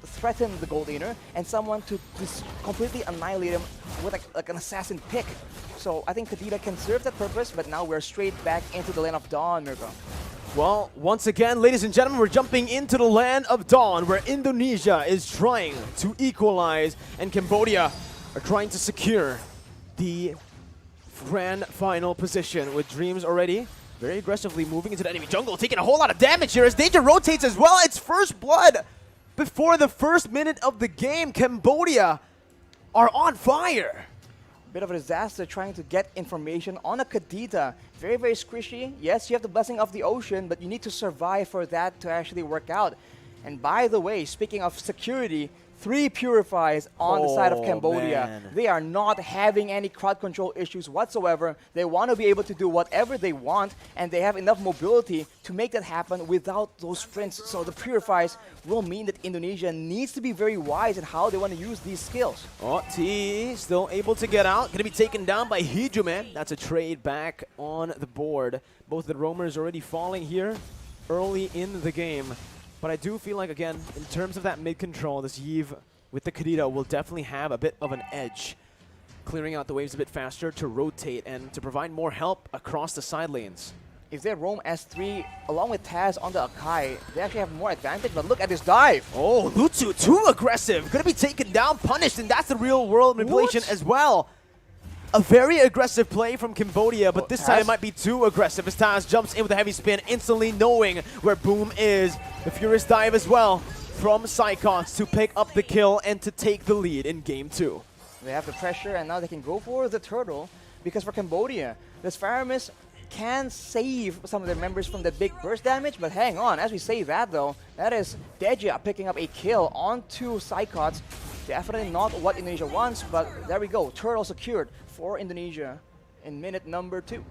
threaten the gold laner and someone to completely annihilate him with like an assassin pick. So I think Kadita can serve that purpose, but now we're straight back into the Land of Dawn, Mirko. Well, once again, ladies and gentlemen, we're jumping into the Land of Dawn, where Indonesia is trying to equalize and Cambodia are trying to secure the grand final position, with Dreams already very aggressively moving into the enemy jungle, taking a whole lot of damage here as Danger rotates as well. It's first blood before the first minute of the game. Cambodia are on fire. Bit of a disaster trying to get information on a Kadita. Very, very squishy. Yes, you have the blessing of the ocean, but you need to survive for that to actually work out. And by the way, speaking of security, 3 purifies on the side of Cambodia. Man. They are not having any crowd control issues whatsoever. They want to be able to do whatever they want, and they have enough mobility to make that happen without those sprints. So the purifies will mean that Indonesia needs to be very wise in how they want to use these skills. Oh, T still able to get out. Going to be taken down by Hijume. That's a trade back on the board. Both the roamers already falling here early in the game. But I do feel like, again, in terms of that mid-control, this Iesf with the Kadita will definitely have a bit of an edge, clearing out the waves a bit faster to rotate and to provide more help across the side lanes. If they roam S3 along with Taz on the Akai, they actually have more advantage, but look at this dive. Oh, Lutu, too aggressive. Gonna be taken down, punished, and that's the real world manipulation as well. A very aggressive play from Cambodia, but this time it might be too aggressive as Taz jumps in with a heavy spin, instantly knowing where Boom is. The Furious dive as well from Psychox to pick up the kill and to take the lead in game 2. They have the pressure, and now they can go for the turtle, because for Cambodia, this Faramis can save some of their members from the big burst damage, but hang on, as we say that though, that is Deja picking up a kill onto Psychox. Definitely not what Indonesia wants, but there we go. Turtle secured for Indonesia in minute number 2.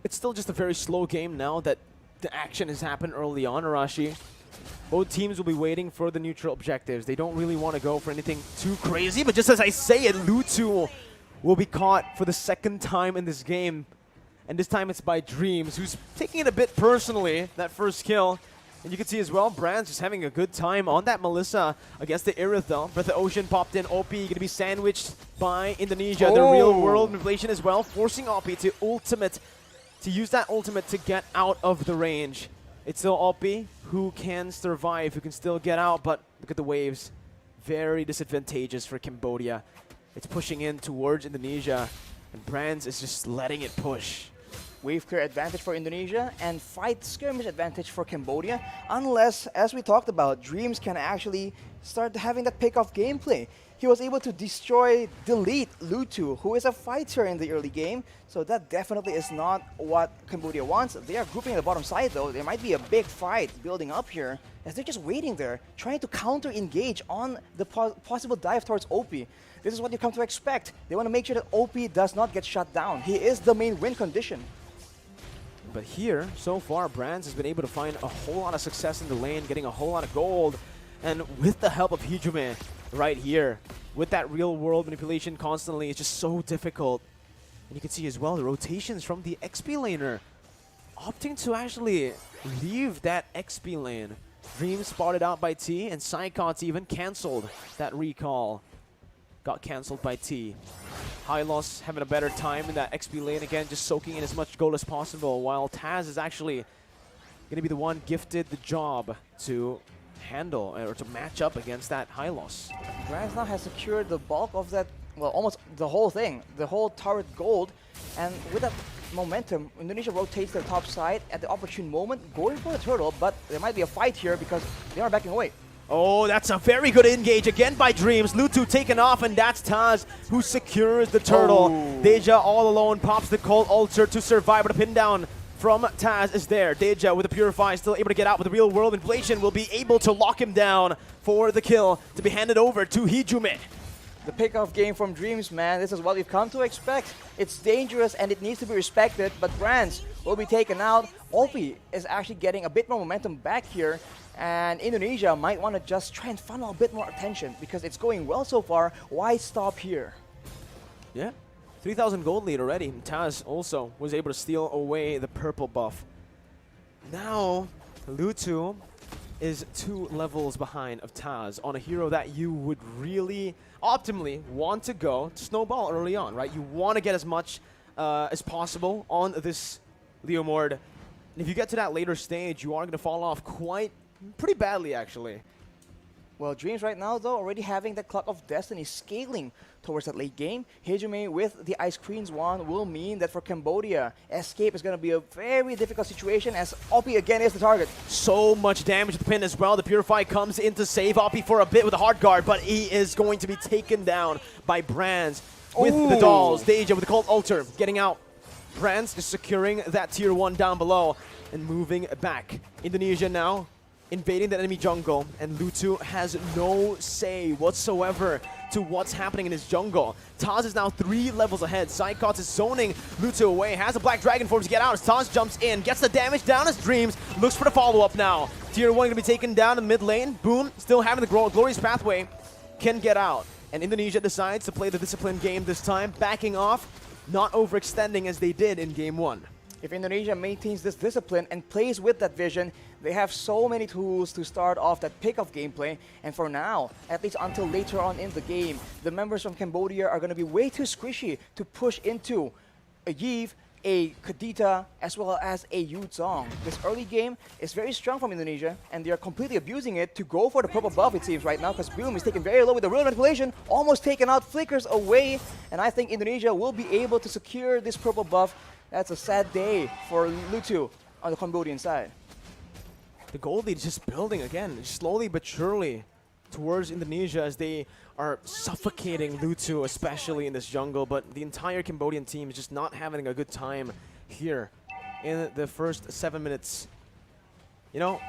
It's still just a very slow game now that the action has happened early on, Arashi. Both teams will be waiting for the neutral objectives. They don't really want to go for anything too crazy, but just as I say it, Lutu will be caught for the second time in this game. And this time it's by Dreams, who's taking it a bit personally, that first kill. And you can see as well, Brand's just having a good time on that Melissa against the Iesf though. Breath of Ocean popped in, OP going to be sandwiched by Indonesia. The real world manipulation as well, forcing OP to use that ultimate to get out of the range. It's still OP who can survive, who can still get out, but look at the waves. Very disadvantageous for Cambodia. It's pushing in towards Indonesia, and Brands is just letting it push. Wave clear advantage for Indonesia and fight skirmish advantage for Cambodia, unless, as we talked about, Dreams can actually start having that pick-off gameplay. He was able to delete Lutu, who is a fighter in the early game, so that definitely is not what Cambodia wants. They are grouping at the bottom side though. There might be a big fight building up here, as they're just waiting there, trying to counter-engage on the possible dive towards OP. This is what you come to expect. They want to make sure that OP does not get shut down. He is the main win condition. But here, so far, Brands has been able to find a whole lot of success in the lane, getting a whole lot of gold. And with the help of Hijume right here, with that real world manipulation constantly, it's just so difficult. And you can see as well the rotations from the XP laner, opting to actually leave that XP lane. Dream spotted out by T, and Psychots even cancelled that recall. Got cancelled by T. Hylos having a better time in that XP lane again, just soaking in as much gold as possible, while Taz is actually going to be the one gifted the job to handle or to match up against that Hylos. Brands now has secured the bulk of that, well, almost the whole thing, the whole turret gold, and with that momentum, Indonesia rotates to the top side at the opportune moment, going for the turtle, but there might be a fight here because they are backing away. Oh, that's a very good engage again by Dreams. Lutu taken off, and that's Taz who secures the turtle. Deja all alone pops the cold ulcer to survive, but a pin down from Taz is there. Deja with the Purify still able to get out, but the real world inflation will be able to lock him down for the kill to be handed over to Hijume. The pickoff game from Dreams, man, this is what we've come to expect. It's dangerous and it needs to be respected, but Brands will be taken out. OP is actually getting a bit more momentum back here, and Indonesia might want to just try and funnel a bit more attention because it's going well so far. Why stop here? Yeah, 3,000 gold lead already. Taz also was able to steal away the purple buff. Now, Lutu is 2 levels behind of Taz on a hero that you would really optimally want to go snowball early on, right? You want to get as much as possible on this Leomord. And if you get to that later stage, you are going to fall off pretty badly, actually. Well, Dreams right now, though, already having that Clock of Destiny scaling towards that late game. Hejume with the Ice Queen's Wand will mean that for Cambodia, escape is going to be a very difficult situation as Oppie again is the target. So much damage to the pin as well. The Purify comes in to save Oppie for a bit with a hard guard, but he is going to be taken down by Brands with the dolls. Deja with the Cold Altar getting out. Brands is securing that tier 1 down below and moving back. Indonesia now invading the enemy jungle, and Lutu has no say whatsoever to what's happening in his jungle. Taz is now 3 levels ahead. Psychots is zoning Lutu away, has a Black Dragon form to get out as Taz jumps in, gets the damage down as Dreams, looks for the follow-up now. Tier 1 gonna be taken down in mid lane. Boom, still having the glorious pathway, can get out. And Indonesia decides to play the disciplined game this time, backing off, not overextending as they did in game 1. If Indonesia maintains this discipline and plays with that vision, they have so many tools to start off that pick-off gameplay. And for now, at least until later on in the game, the members from Cambodia are going to be way too squishy to push into a Iesf, a Kadita, as well as a Yuzong. This early game is very strong from Indonesia, and they are completely abusing it to go for the purple buff, it seems, right now, because Boom is taken very low with the real manipulation, almost taken out, flickers away, and I think Indonesia will be able to secure this purple buff. That's a sad day for Lutu on the Cambodian side. The gold lead is just building again, slowly but surely, towards Indonesia as they are suffocating Lutu, especially in this jungle. But the entire Cambodian team is just not having a good time here in the first 7 minutes. You know,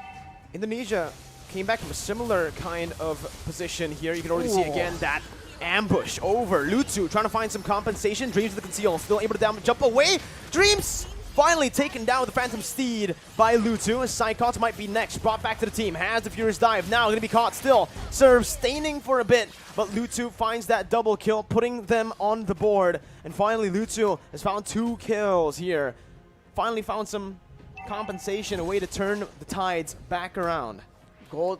Indonesia came back from a similar kind of position here. You can already see again that ambush over Lutu, trying to find some compensation. Dreams with the conceal, still able to jump away. Dreams finally taken down with the Phantom Steed by Lutu. Psychots might be next, brought back to the team. Has the Furious Dive, now going to be caught still. Serves, staining for a bit, but Lutu finds that double kill, putting them on the board. And finally, Lutu has found 2 kills here. Finally found some compensation, a way to turn the tides back around. Gold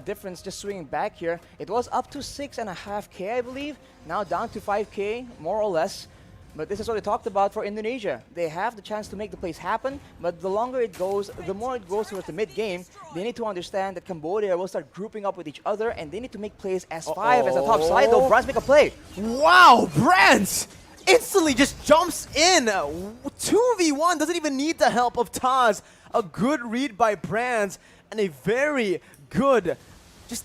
difference just swinging back here. It was up to 6.5k, I believe. Now down to 5k, more or less. But this is what we talked about for Indonesia. They have the chance to make the plays happen, but the longer it goes, the more it goes towards the mid-game. They need to understand that Cambodia will start grouping up with each other, and they need to make plays as 5 as a top side, though. Brands make a play. Wow, Brands instantly just jumps in. 2v1, doesn't even need the help of Taz. A good read by Brands, and a very good, just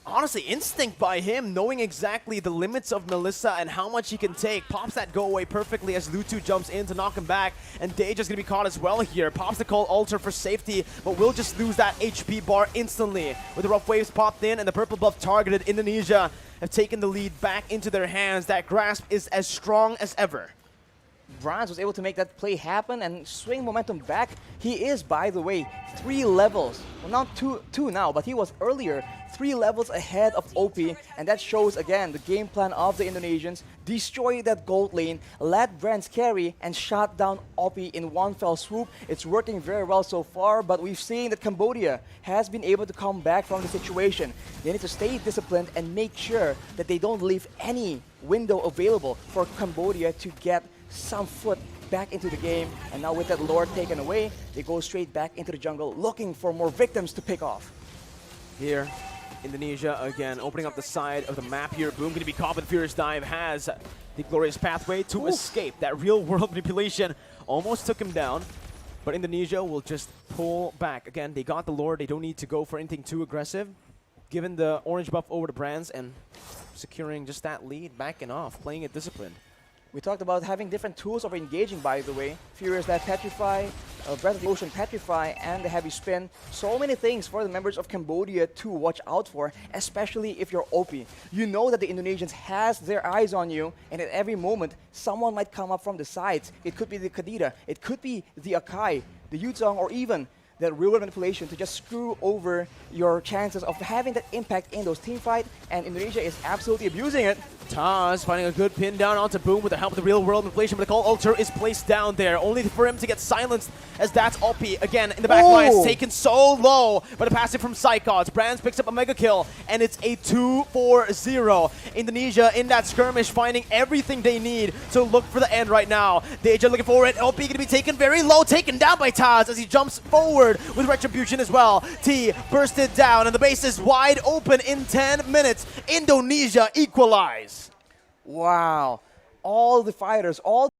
honestly, instinct by him, knowing exactly the limits of Melissa and how much he can take. Pops that go away perfectly as Lutu jumps in to knock him back, and Deja's gonna be caught as well here. Pops the Cold Altar for safety, but will just lose that HP bar instantly. With the rough waves popped in and the purple buff targeted, Indonesia have taken the lead back into their hands. That grasp is as strong as ever. Brands was able to make that play happen and swing momentum back. He is, by the way, 3 levels. Well, not two now, but he was earlier 3 levels ahead of OP, and that shows again the game plan of the Indonesians. Destroy that gold lane, let Brands carry, and shot down OP in one fell swoop. It's working very well so far, but we've seen that Cambodia has been able to come back from the situation. They need to stay disciplined and make sure that they don't leave any window available for Cambodia to get some foot back into the game. And now with that lore taken away, they go straight back into the jungle looking for more victims to pick off. Here, Indonesia again opening up the side of the map here. Boom, gonna be caught with Furious Dive, has the glorious pathway to escape. That real world manipulation almost took him down, but Indonesia will just pull back. Again, they got the lore, they don't need to go for anything too aggressive. Given the orange buff over to Brands and securing just that lead, backing off, playing it disciplined. We talked about having different tools of engaging, by the way. Furious Dive Petrify, Breath of the Ocean Petrify, and the Heavy Spin. So many things for the members of Cambodia to watch out for, especially if you're OP. You know that the Indonesians has their eyes on you, and at every moment, someone might come up from the sides. It could be the Kadita, it could be the Akai, the Yuzong, or even that real-world manipulation to just screw over your chances of having that impact in those team fight, and Indonesia is absolutely abusing it. Taz finding a good pin down onto Boom with the help of the real-world manipulation, but the Call Altar is placed down there, only for him to get silenced as that's Oppi again in the back line. It's taken so low, but a passive from Psychods. Brands picks up a mega kill, and it's a 2-4-0. Indonesia in that skirmish finding everything they need to look for the end right now. Deja looking for it. Oppi going to be taken very low, taken down by Taz as he jumps forward with Retribution as well. T bursted down, and the base is wide open in 10 minutes. Indonesia equalize. Wow. All the fighters, all